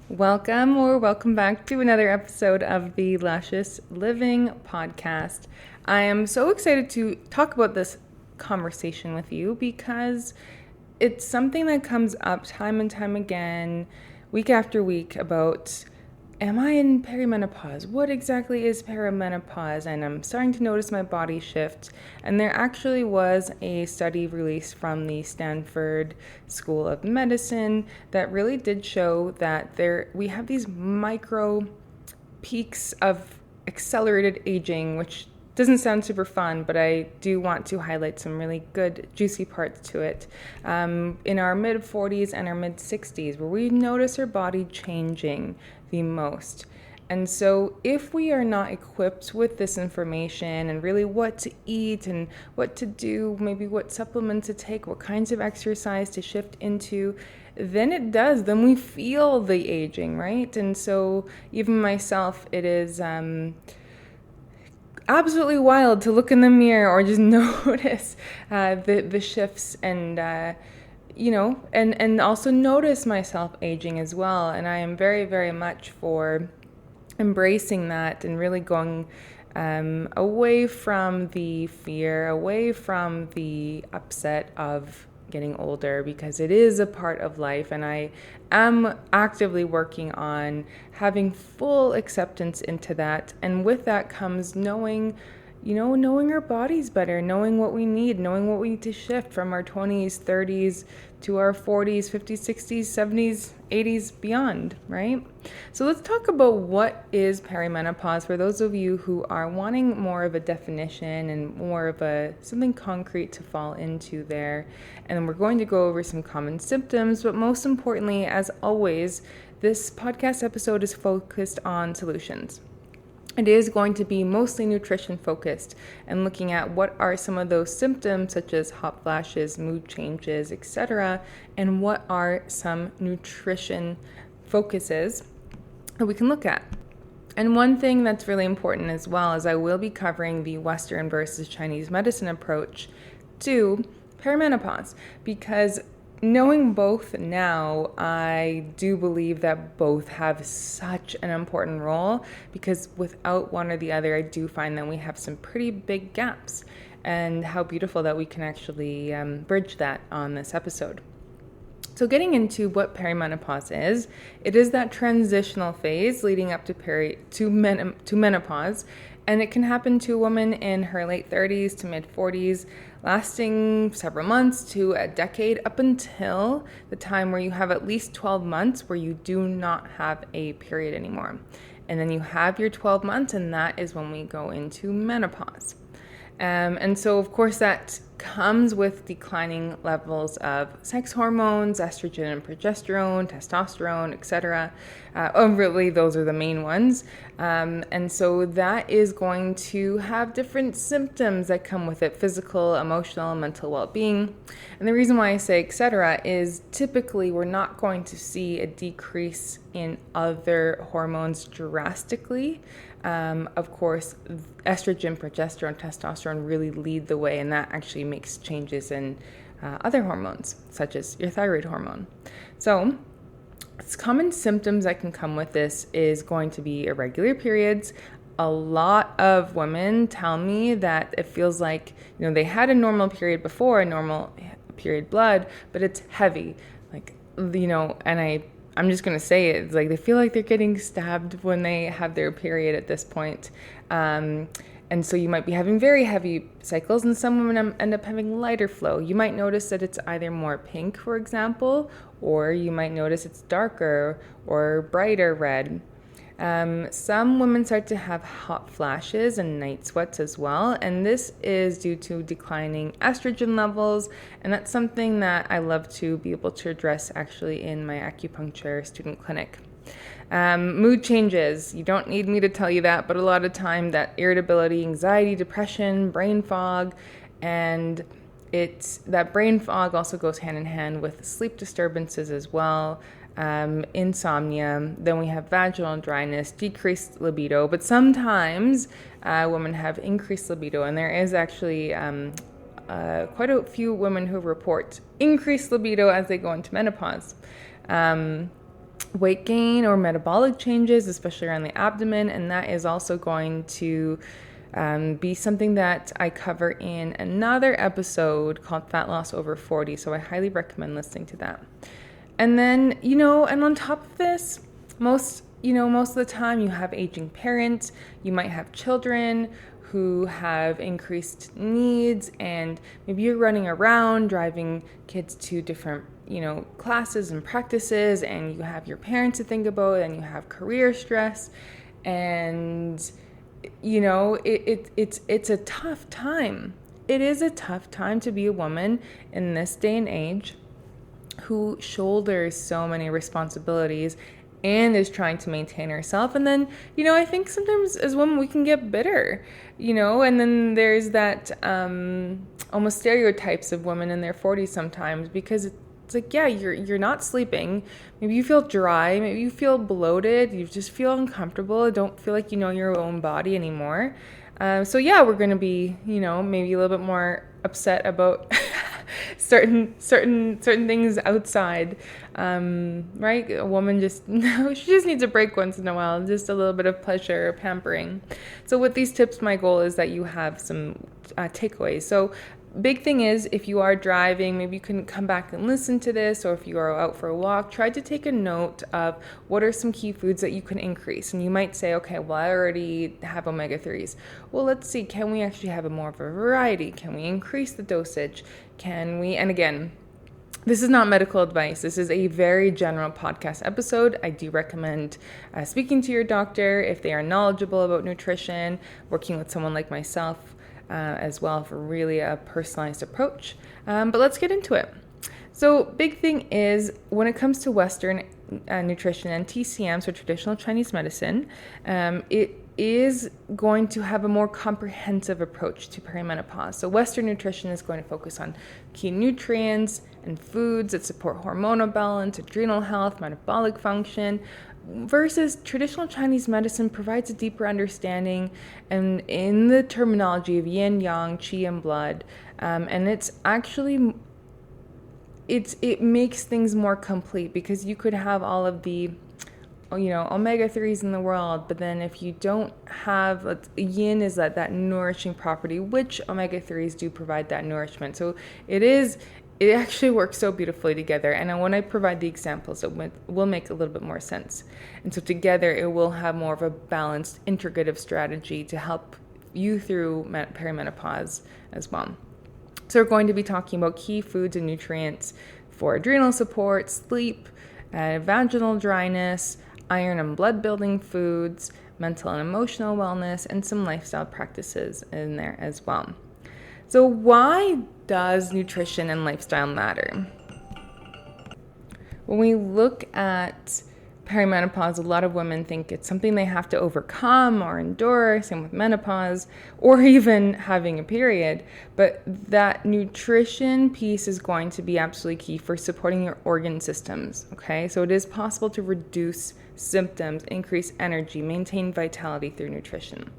Welcome back to another episode of the Luscious Living podcast. I am so excited to talk about this conversation with you because it's something that comes up time and time again, week after week, about am I in perimenopause? What exactly is perimenopause? And I'm starting to notice my body shift. And there actually was a study released from the Stanford School of Medicine that really did show that we have these micro peaks of accelerated aging, which doesn't sound super fun, but I do want to highlight some really good, juicy parts to it. In our mid 40s and our mid 60s, where we notice our body changing the most. And so, if we are not equipped with this information and really what to eat and what to do, maybe what supplements to take, what kinds of exercise to shift into, then we feel the aging, right? And so, even myself, it is absolutely wild to look in the mirror or just notice the shifts and and also notice myself aging as well. And I am very, very much for embracing that and really going away from the fear, away from the upset of getting older, because it is a part of life, and I am actively working on having full acceptance into that. And with that comes knowing our bodies better, knowing what we need to shift from our 20s, 30s to our 40s, 50s, 60s, 70s, 80s, beyond, right? So let's talk about what is perimenopause for those of you who are wanting more of a definition and more of something concrete to fall into there. And then we're going to go over some common symptoms, but most importantly, as always, this podcast episode is focused on solutions. It is going to be mostly nutrition focused and looking at what are some of those symptoms such as hot flashes, mood changes, etc., and what are some nutrition focuses that we can look at. And one thing that's really important as well is I will be covering the Western versus Chinese medicine approach to perimenopause, because knowing both now, I do believe that both have such an important role, because without one or the other, I do find that we have some pretty big gaps, and how beautiful that we can actually bridge that on this episode. So getting into what perimenopause is, it is that transitional phase leading up to menopause, and it can happen to a woman in her late 30s to mid 40s, lasting several months to a decade, up until the time where you have at least 12 months where you do not have a period anymore. And then you have your 12 months, and that is when we go into menopause. And so, of course, that comes with declining levels of sex hormones, estrogen and progesterone, testosterone, etc. Really, those are the main ones. And so that is going to have different symptoms that come with it: physical, emotional, mental well-being. And the reason why I say etc. is typically we're not going to see a decrease in other hormones drastically. Of course, estrogen, progesterone, testosterone really lead the way, and that actually makes changes in other hormones, such as your thyroid hormone. So, common symptoms that can come with this is going to be irregular periods. A lot of women tell me that it feels like, they had a normal period before, a normal period blood, but it's heavy. And I'm just going to say it, it's like they feel like they're getting stabbed when they have their period at this point. And so you might be having very heavy cycles, and some women end up having lighter flow. You might notice that it's either more pink, for example, or you might notice it's darker or brighter red. Some women start to have hot flashes and night sweats as well, and this is due to declining estrogen levels, and that's something that I love to be able to address actually in my acupuncture student clinic. Mood changes, you don't need me to tell you that, but a lot of time that irritability, anxiety, depression, brain fog, and that brain fog also goes hand in hand with sleep disturbances as well. Insomnia, then we have vaginal dryness, decreased libido, but sometimes women have increased libido, and there is actually quite a few women who report increased libido as they go into menopause. weight gain or metabolic changes, especially around the abdomen, and that is also going to be something that I cover in another episode called Fat Loss Over 40, so I highly recommend listening to that. And then, and on top of this, most of the time you have aging parents, you might have children who have increased needs, and maybe you're running around driving kids to different classes and practices, and you have your parents to think about, and you have career stress, and it's a tough time. It is a tough time to be a woman in this day and age who shoulders so many responsibilities and is trying to maintain herself. And then, I think sometimes as women we can get bitter, and then there's that almost stereotypes of women in their 40s sometimes, because it's like, yeah, you're not sleeping. Maybe you feel dry. Maybe you feel bloated. You just feel uncomfortable. Don't feel like you know your own body anymore. So yeah, we're going to be, maybe a little bit more upset about certain things outside, right? A woman she just needs a break once in a while, just a little bit of pleasure or pampering. So with these tips, my goal is that you have some takeaways. So big thing is, if you are driving, maybe you can come back and listen to this, or if you are out for a walk, try to take a note of what are some key foods that you can increase. And you might say, okay, well, I already have omega-3s. Well, let's see, can we actually have more of a variety? Can we increase the dosage? And again, this is not medical advice. This is a very general podcast episode. I do recommend speaking to your doctor if they are knowledgeable about nutrition, working with someone like myself as well for really a personalized approach. But let's get into it. So big thing is, when it comes to Western nutrition and TCM, so traditional Chinese medicine, it is going to have a more comprehensive approach to perimenopause. So Western nutrition is going to focus on key nutrients and foods that support hormonal balance, adrenal health, metabolic function, versus traditional Chinese medicine provides a deeper understanding and in the terminology of yin, yang, qi, and blood. And it's actually, it makes things more complete, because you could have all of the omega-3s in the world, but then if you don't have, yin is that nourishing property, which omega-3s do provide that nourishment. So it actually works so beautifully together. And when I provide the examples, it will make a little bit more sense. And so together it will have more of a balanced, integrative strategy to help you through perimenopause as well. So we're going to be talking about key foods and nutrients for adrenal support, sleep, vaginal dryness, iron and blood building foods, mental and emotional wellness, and some lifestyle practices in there as well. So why does nutrition and lifestyle matter? When we look at perimenopause, a lot of women think it's something they have to overcome or endure, same with menopause, or even having a period. But that nutrition piece is going to be absolutely key for supporting your organ systems, okay? So it is possible to reduce symptoms, increase energy, maintain vitality through nutrition.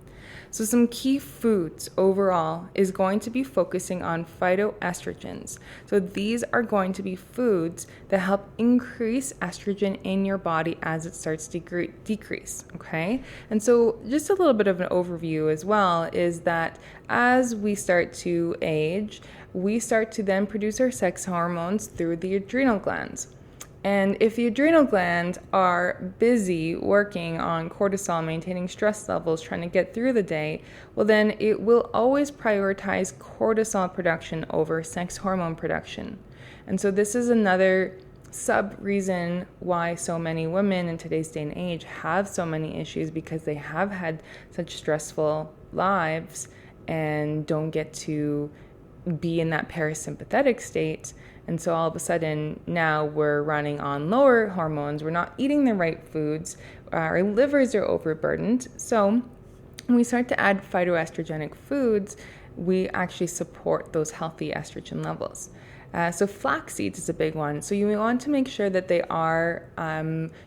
So some key foods overall is going to be focusing on phytoestrogens. So these are going to be foods that help increase estrogen in your body as it starts to decrease, okay? And so just a little bit of an overview as well is that as we start to age, we start to then produce our sex hormones through the adrenal glands. And if the adrenal glands are busy working on cortisol, maintaining stress levels, trying to get through the day, well then it will always prioritize cortisol production over sex hormone production. And so this is another sub-reason why so many women in today's day and age have so many issues, because they have had such stressful lives and don't get to be in that parasympathetic state. And so all of a sudden now we're running on lower hormones, we're not eating the right foods, our livers are overburdened. So when we start to add phytoestrogenic foods, we actually support those healthy estrogen levels. So flax seeds is a big one. So you want to make sure that they are,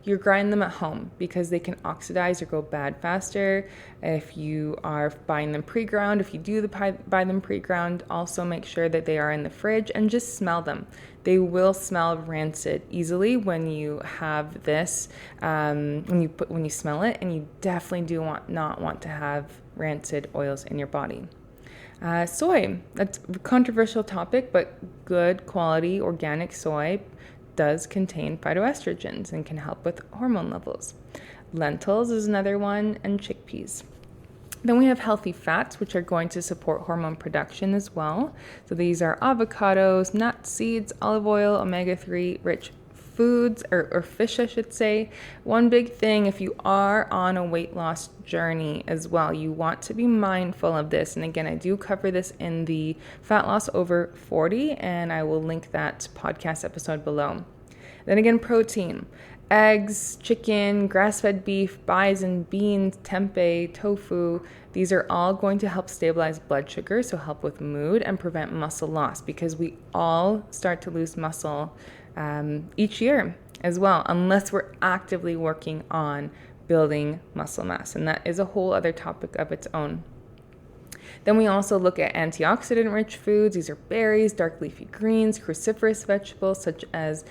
you grind them at home because they can oxidize or go bad faster. If you are buying them pre-ground, if you do buy them pre-ground, also make sure that they are in the fridge and just smell them. They will smell rancid easily when you have this, when you smell it, and you definitely do not want to have rancid oils in your body. Soy, that's a controversial topic, but good quality organic soy does contain phytoestrogens and can help with hormone levels. Lentils is another one, and chickpeas. Then we have healthy fats, which are going to support hormone production as well. So these are avocados, nuts, seeds, olive oil, omega-3 rich foods, or fish, I should say. One big thing, if you are on a weight loss journey as well, you want to be mindful of this. And again, I do cover this in the Fat Loss Over 40, and I will link that podcast episode below. Then again, protein. Eggs, chicken, grass-fed beef, bison, beans, tempeh, tofu. These are all going to help stabilize blood sugar, so help with mood and prevent muscle loss, because we all start to lose muscle each year as well, unless we're actively working on building muscle mass. And that is a whole other topic of its own. Then we also look at antioxidant-rich foods. These are berries, dark leafy greens, cruciferous vegetables such as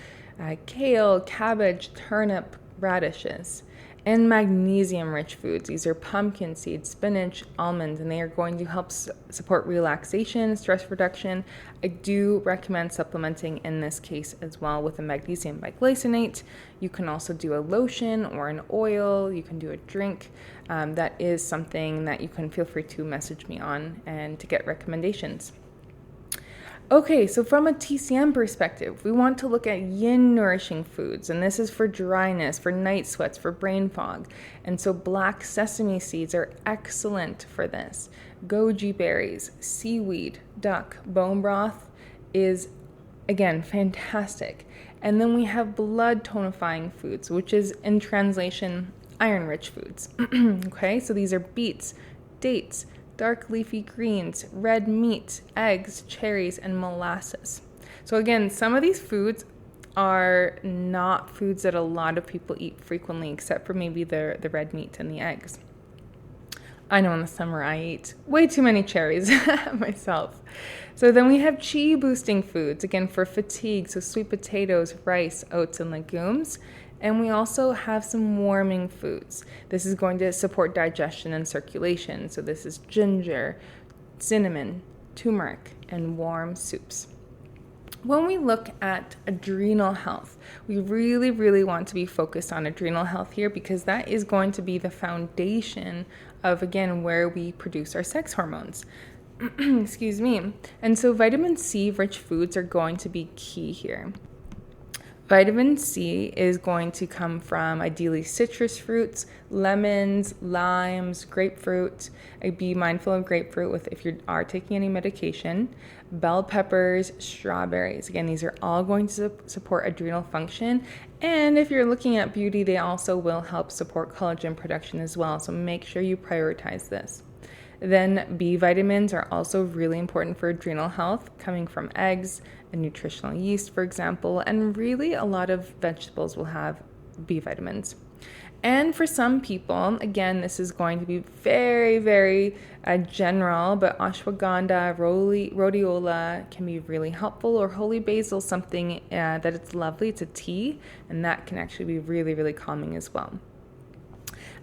kale, cabbage, turnip, radishes, and magnesium-rich foods. These are pumpkin seeds, spinach, almonds, and they are going to help support relaxation, stress reduction. I do recommend supplementing in this case as well with a magnesium biglycinate. You can also do a lotion or an oil. You can do a drink. That is something that you can feel free to message me on and to get recommendations. Okay, so from a TCM perspective, we want to look at yin nourishing foods, and this is for dryness, for night sweats, for brain fog. And so black sesame seeds are excellent for this. Goji berries, seaweed, duck, bone broth is, again, fantastic. And then we have blood tonifying foods, which is in translation, iron-rich foods. Okay, so these are beets, dates, dark leafy greens, red meat, eggs, cherries, and molasses. So again, some of these foods are not foods that a lot of people eat frequently, except for maybe the red meat and the eggs. I know in the summer I eat way too many cherries myself. So then we have chi boosting foods, again for fatigue, so sweet potatoes, rice, oats, and legumes. And we also have some warming foods. This is going to support digestion and circulation. So this is ginger, cinnamon, turmeric, and warm soups. When we look at adrenal health, we really, really want to be focused on adrenal health here, because that is going to be the foundation of, again, where we produce our sex hormones. Excuse me. And so vitamin C rich foods are going to be key here. Vitamin C is going to come from ideally citrus fruits, lemons, limes, grapefruit. Be mindful of grapefruit if you are taking any medication. Bell peppers, strawberries. Again, these are all going to support adrenal function. And if you're looking at beauty, they also will help support collagen production as well. So make sure you prioritize this. Then B vitamins are also really important for adrenal health, coming from eggs and nutritional yeast, for example, and really a lot of vegetables will have B vitamins. And for some people, again, this is going to be very, very general, but ashwagandha, rhodiola can be really helpful, or holy basil, something that it's lovely. It's a tea, and that can actually be really, really calming as well.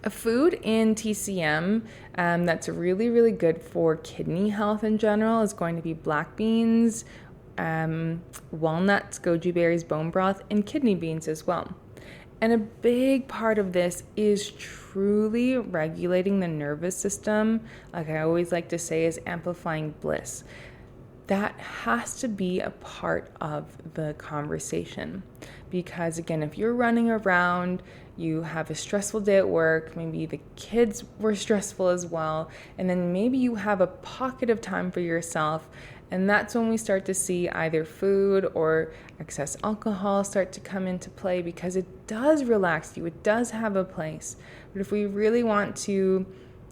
A food in TCM that's really, really good for kidney health in general is going to be black beans, walnuts, goji berries, bone broth, and kidney beans as well. And a big part of this is truly regulating the nervous system. Like I always like to say, is amplifying bliss. That has to be a part of the conversation. Because again, if you're running around, you have a stressful day at work, maybe the kids were stressful as well, and then maybe you have a pocket of time for yourself, and that's when we start to see either food or excess alcohol start to come into play, because it does relax you, it does have a place. But if we really want to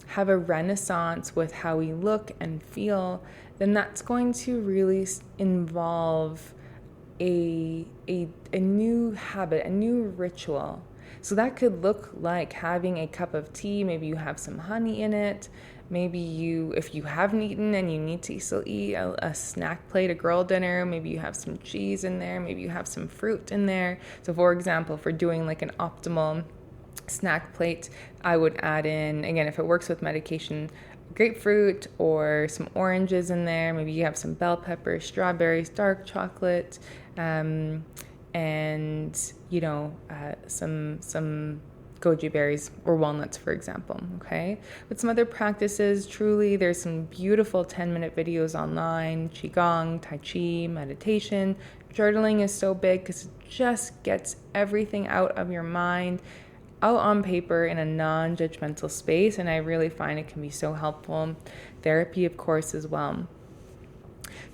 have a renaissance with how we look and feel, then that's going to really involve a new habit, a new ritual. So that could look like having a cup of tea. Maybe you have some honey in it. Maybe if you haven't eaten and you need to still eat, a snack plate, a girl dinner. Maybe you have some cheese in there. Maybe you have some fruit in there. So for example, if we're doing like an optimal snack plate, I would add in, again, if it works with medication, grapefruit or some oranges in there. Maybe you have some bell peppers, strawberries, dark chocolate, and some goji berries or walnuts, for example. Okay, but some other practices, truly, there's some beautiful 10-minute videos online: qigong, tai chi, meditation. Journaling is so big because it just gets everything out of your mind, out on paper in a non-judgmental space, and I really find it can be so helpful. Therapy, of course, as well.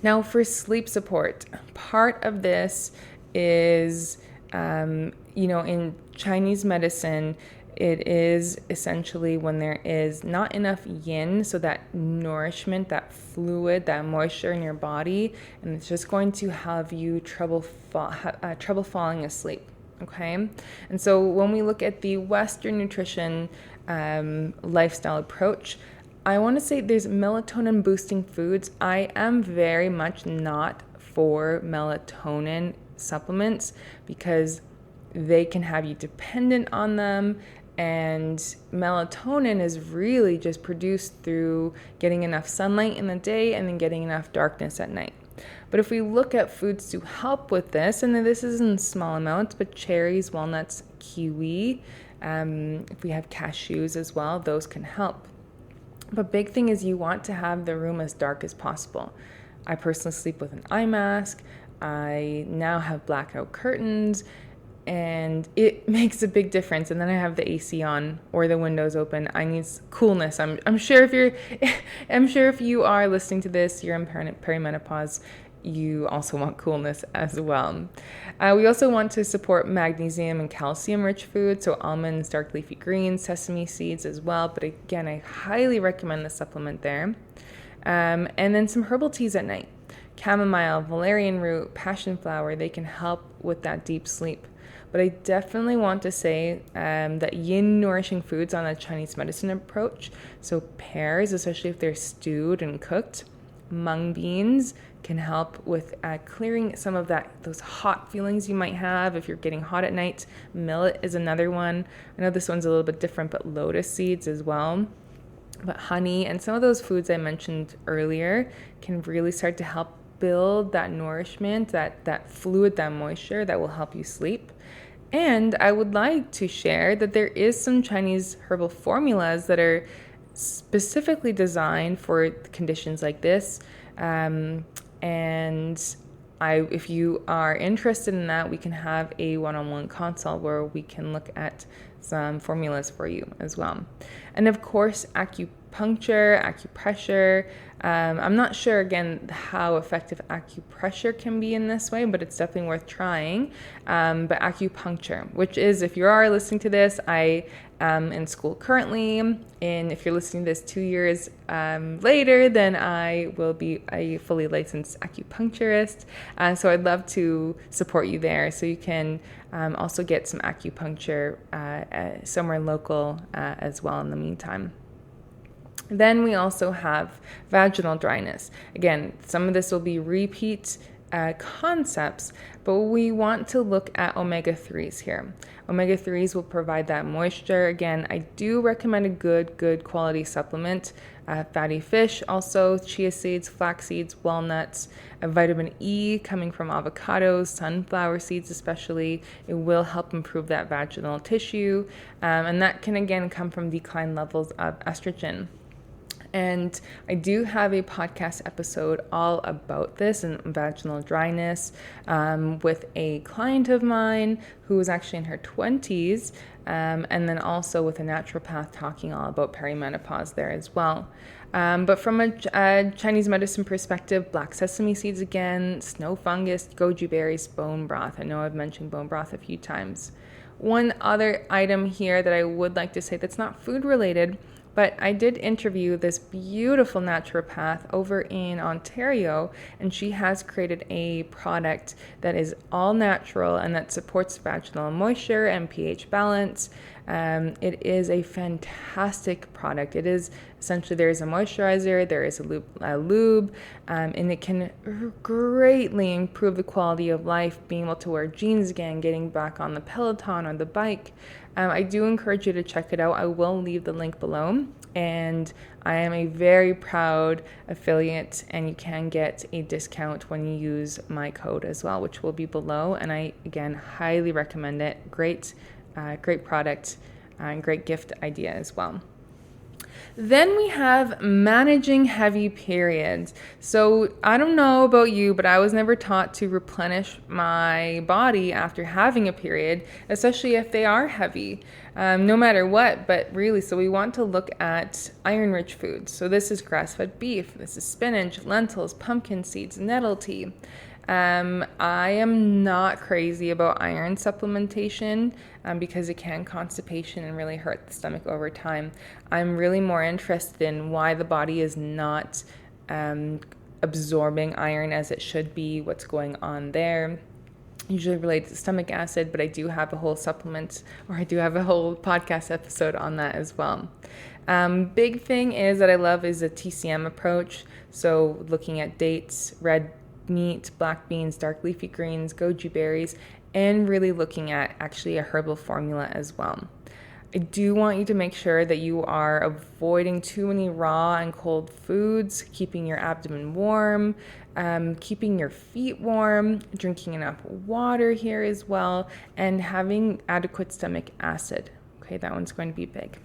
Now, for sleep support, part of this is, in Chinese medicine, it is essentially when there is not enough yin, so that nourishment, that fluid, that moisture in your body, and it's just going to have you trouble falling asleep. Okay, and so when we look at the Western nutrition lifestyle approach, I want to say there's melatonin boosting foods. I am very much not for melatonin supplements because they can have you dependent on them, and melatonin is really just produced through getting enough sunlight in the day and then getting enough darkness at night. But if we look at foods to help with this, and this is in small amounts, but cherries, walnuts, kiwi, if we have cashews as well, those can help. But big thing is you want to have the room as dark as possible. I personally sleep with an eye mask. I now have blackout curtains, and it makes a big difference. And then I have the AC on or the windows open. I need coolness. I'm sure if you are listening to this, you're in perimenopause, you also want coolness as well. We also want to support magnesium and calcium rich foods, so almonds, dark leafy greens, sesame seeds as well. But again, I highly recommend the supplement there. And then some herbal teas at night. Chamomile, valerian root, passion flower, they can help with that deep sleep. But I definitely want to say that yin nourishing foods on a Chinese medicine approach, so pears, especially if they're stewed and cooked, mung beans can help with clearing some of those hot feelings you might have if you're getting hot at night. Millet is another one. I know this one's a little bit different, but lotus seeds as well. But honey and some of those foods I mentioned earlier can really start to help build that nourishment, that fluid, that moisture that will help you sleep. And I would like to share that there is some Chinese herbal formulas that are specifically designed for conditions like this. If you are interested in that, we can have a one-on-one consult where we can look at some formulas for you as well. And of course, acupuncture, acupressure. I'm not sure, again, how effective acupressure can be in this way, but it's definitely worth trying. But acupuncture, which is, if you are listening to this, I am in school currently, and if you're listening to this 2 years later, then I will be a fully licensed acupuncturist. So I'd love to support you there. So you can also get some acupuncture somewhere local as well in the meantime. Then we also have vaginal dryness. Again, some of this will be repeat concepts, but we want to look at omega-3s here. Omega-3s will provide that moisture. Again, I do recommend a good quality supplement. Fatty fish, also chia seeds, flax seeds, walnuts, vitamin E coming from avocados, sunflower seeds especially. It will help improve that vaginal tissue, and that can again come from declined levels of estrogen. And I do have a podcast episode all about this and vaginal dryness with a client of mine who is actually in her 20s, and then also with a naturopath talking all about perimenopause there as well. But from a Chinese medicine perspective, black sesame seeds again, snow fungus, goji berries, bone broth. I know I've mentioned bone broth a few times. One other item here that I would like to say that's not food related, But I did interview this beautiful naturopath over in Ontario, and she has created a product that is all natural and that supports vaginal moisture and pH balance. It is a fantastic product. It is essentially, there is a moisturizer, there is a lube, and it can greatly improve the quality of life, being able to wear jeans again, getting back on the Peloton or the bike. I do encourage you to check it out. I will leave the link below, and I am a very proud affiliate, and you can get a discount when you use my code as well, which will be below. And I, again, highly recommend it. Great product and great gift idea as well. Then we have managing heavy periods. So I don't know about you, but I was never taught to replenish my body after having a period, especially if they are heavy, no matter what. But really, so we want to look at iron-rich foods. So this is grass-fed beef, this is spinach, lentils, pumpkin seeds, nettle tea. I am not crazy about iron supplementation because it can constipation and really hurt the stomach over time. I'm really more interested in why the body is not absorbing iron as it should be, what's going on there. Usually related to stomach acid, but I do have a whole supplement, or I do have a whole podcast episode on that as well. Big thing is that I love is a TCM approach. So looking at dates, red meat, black beans, dark leafy greens, goji berries, and really looking at actually a herbal formula as well. I do want you to make sure that you are avoiding too many raw and cold foods, keeping your abdomen warm, keeping your feet warm, drinking enough water here as well, and having adequate stomach acid. Okay, that one's going to be big.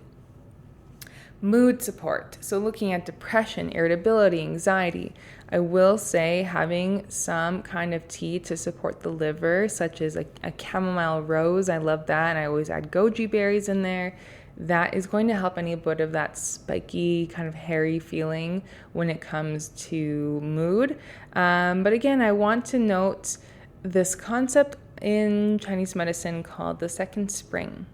Mood support. So looking at depression, irritability, anxiety. I will say having some kind of tea to support the liver, such as a chamomile rose. I love that. And I always add goji berries in there. That is going to help any bit of that spiky, kind of hairy feeling when it comes to mood. But again, I want to note this concept in Chinese medicine called the second spring.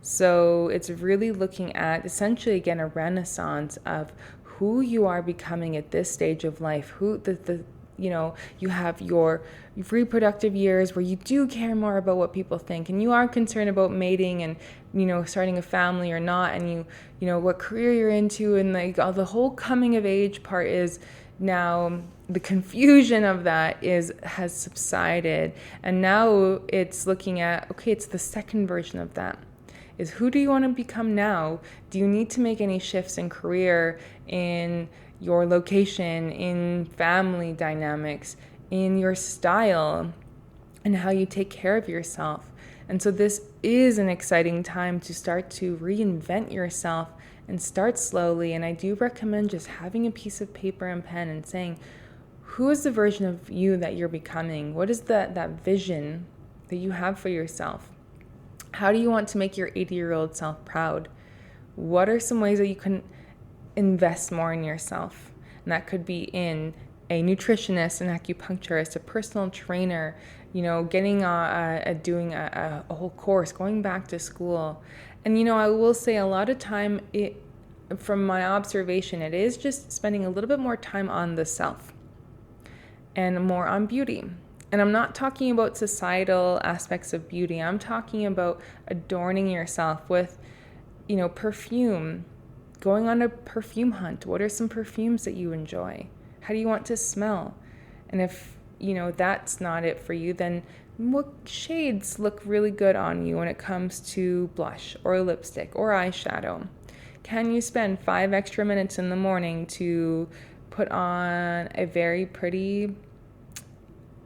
So it's really looking at essentially, again, a renaissance of who you are becoming at this stage of life, you have your reproductive years where you do care more about what people think, and you are concerned about mating and, starting a family or not, and what career you're into, and the whole coming of age part is now the confusion of that has subsided, and now it's looking at, okay, it's the second version of that. Is who do you want to become now? Do you need to make any shifts in career, in your location, in family dynamics, in your style, and how you take care of yourself? And so this is an exciting time to start to reinvent yourself and start slowly. And I do recommend just having a piece of paper and pen and saying, who is the version of you that you're becoming? What is that vision that you have for yourself? How do you want to make your 80-year-old self proud? What are some ways that you can invest more in yourself? And that could be in a nutritionist, an acupuncturist, a personal trainer, getting doing a whole course, going back to school. And, I will say a lot of time, from my observation, it is just spending a little bit more time on the self and more on beauty. And I'm not talking about societal aspects of beauty. I'm talking about adorning yourself with, perfume, going on a perfume hunt. What are some perfumes that you enjoy? How do you want to smell? And if, that's not it for you, then what shades look really good on you when it comes to blush or lipstick or eyeshadow? Can you spend 5 extra minutes in the morning to put on a very pretty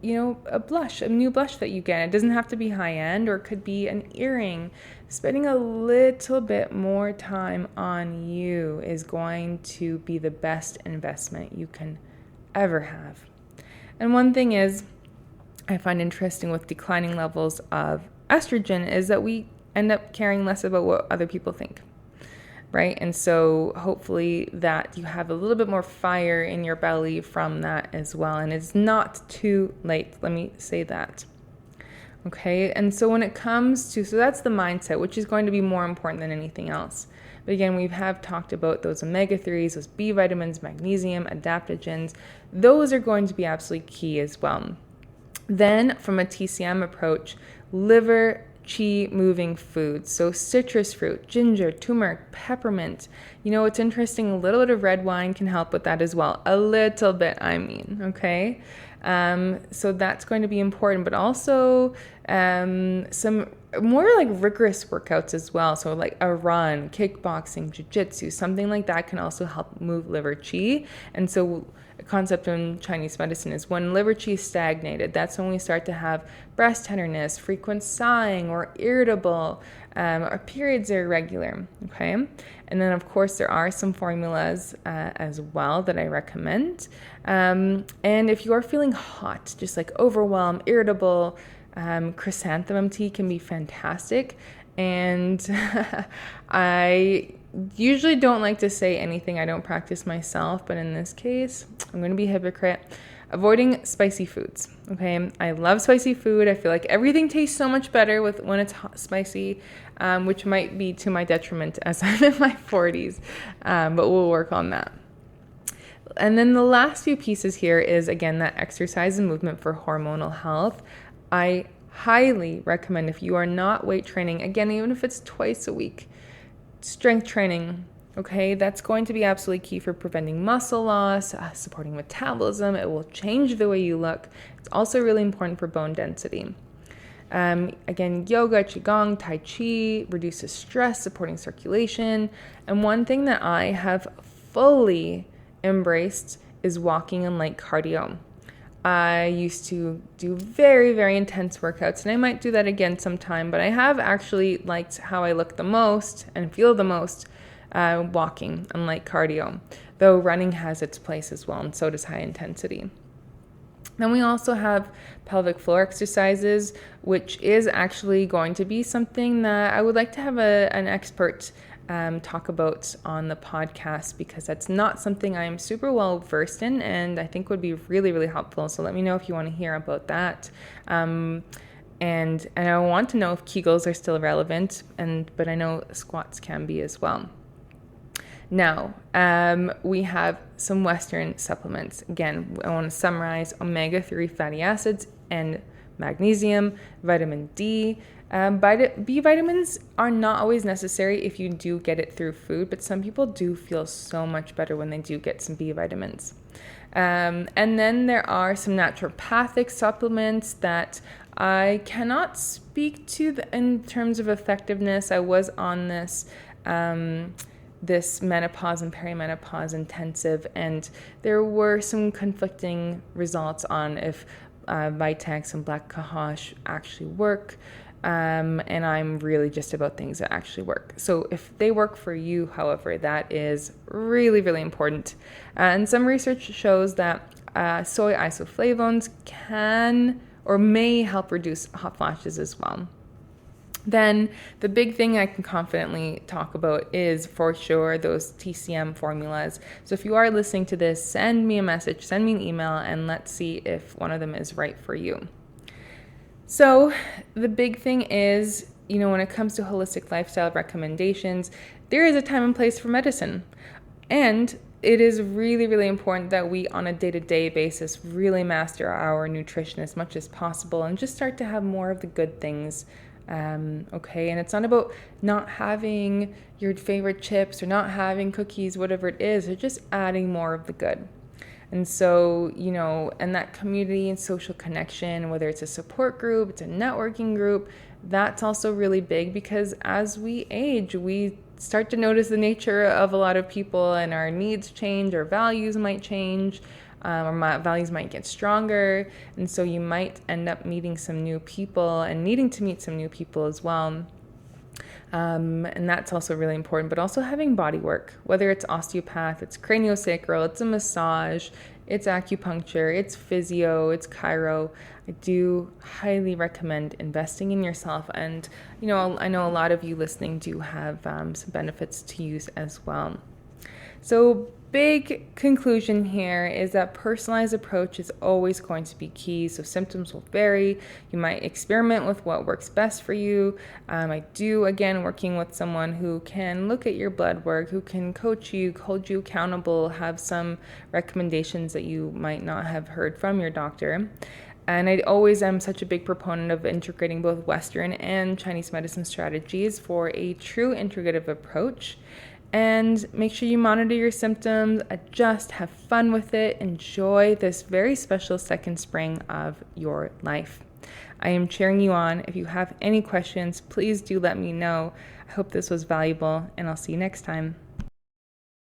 a new blush that you get? It doesn't have to be high end, or it could be an earring. Spending a little bit more time on you is going to be the best investment you can ever have. And one thing is, I find interesting with declining levels of estrogen is that we end up caring less about what other people think. Right? And so hopefully that you have a little bit more fire in your belly from that as well. And it's not too late. Let me say that. Okay, and so when it comes to, so that's the mindset, which is going to be more important than anything else. But again, we have talked about those omega-3s, those B vitamins, magnesium, adaptogens. Those are going to be absolutely key as well. Then from a TCM approach, liver qi moving foods. So citrus fruit, ginger, turmeric, peppermint. It's interesting, a little bit of red wine can help with that as well. A little bit, okay? So that's going to be important, but also some more like rigorous workouts as well. So like a run, kickboxing, jiu-jitsu, something like that can also help move liver qi. And so a concept in Chinese medicine is when liver qi is stagnated, that's when we start to have breast tenderness, frequent sighing, or irritable, our periods are irregular, okay? And then, of course, there are some formulas as well that I recommend. And if you're feeling hot, just like overwhelmed, irritable, chrysanthemum tea can be fantastic. And I usually don't like to say anything I don't practice myself, but in this case, I'm going to be a hypocrite. Avoiding spicy foods, okay? I love spicy food. I feel like everything tastes so much better when it's spicy, which might be to my detriment as I'm in my 40s, but we'll work on that. And then the last few pieces here is, again, that exercise and movement for hormonal health. I highly recommend, if you are not weight training, again, even if it's twice a week, strength training. Okay, that's going to be absolutely key for preventing muscle loss, supporting metabolism. It will change the way you look. It's also really important for bone density. Again, yoga, qigong, tai chi reduces stress, supporting circulation. And one thing that I have fully embraced is walking and light cardio. I used to do very, very intense workouts, and I might do that again sometime, but I have actually liked how I look the most and feel the most walking and light cardio, though running has its place as well, and so does high intensity. Then we also have pelvic floor exercises, which is actually going to be something that I would like to have an expert talk about on the podcast, because that's not something I'm super well versed in, and I think would be really, really helpful. So let me know if you want to hear about that. And I want to know if Kegels are still relevant, but I know squats can be as well. Now, we have some Western supplements. Again, I want to summarize: omega-3 fatty acids and magnesium, vitamin D. B vitamins are not always necessary if you do get it through food, but some people do feel so much better when they do get some B vitamins. And then there are some naturopathic supplements that I cannot speak to in terms of effectiveness. I was on this menopause and perimenopause intensive, and there were some conflicting results on if Vitex and Black Cohosh actually work. And I'm really just about things that actually work. So if they work for you, however, that is really, really important. And some research shows that soy isoflavones can or may help reduce hot flashes as well. Then the big thing I can confidently talk about is for sure those TCM formulas. So if you are listening to this, send me a message, send me an email, and let's see if one of them is right for you. So the big thing is, when it comes to holistic lifestyle recommendations, there is a time and place for medicine. And it is really, really important that we, on a day-to-day basis, really master our nutrition as much as possible and just start to have more of the good things. Okay, and it's not about not having your favorite chips or not having cookies, whatever it is, or just adding more of the good. And so, and that community and social connection, whether it's a support group, it's a networking group, that's also really big, because as we age, we start to notice the nature of a lot of people, and our needs change, our values might change, our values might get stronger. And so you might end up meeting some new people and needing to meet some new people as well. And that's also really important, but also having body work, whether it's osteopath, it's craniosacral, it's a massage, it's acupuncture, it's physio, it's chiro. I do highly recommend investing in yourself. And, I know a lot of you listening do have some benefits to use as well. So big conclusion here is that personalized approach is always going to be key. So symptoms will vary. You might experiment with what works best for you. I do, again, working with someone who can look at your blood work, who can coach you, hold you accountable, have some recommendations that you might not have heard from your doctor. And I always am such a big proponent of integrating both Western and Chinese medicine strategies for a true integrative approach. And make sure you monitor your symptoms, adjust, have fun with it, enjoy this very special second spring of your life. I am cheering you on. If you have any questions, please do let me know. I hope this was valuable, and I'll see you next time.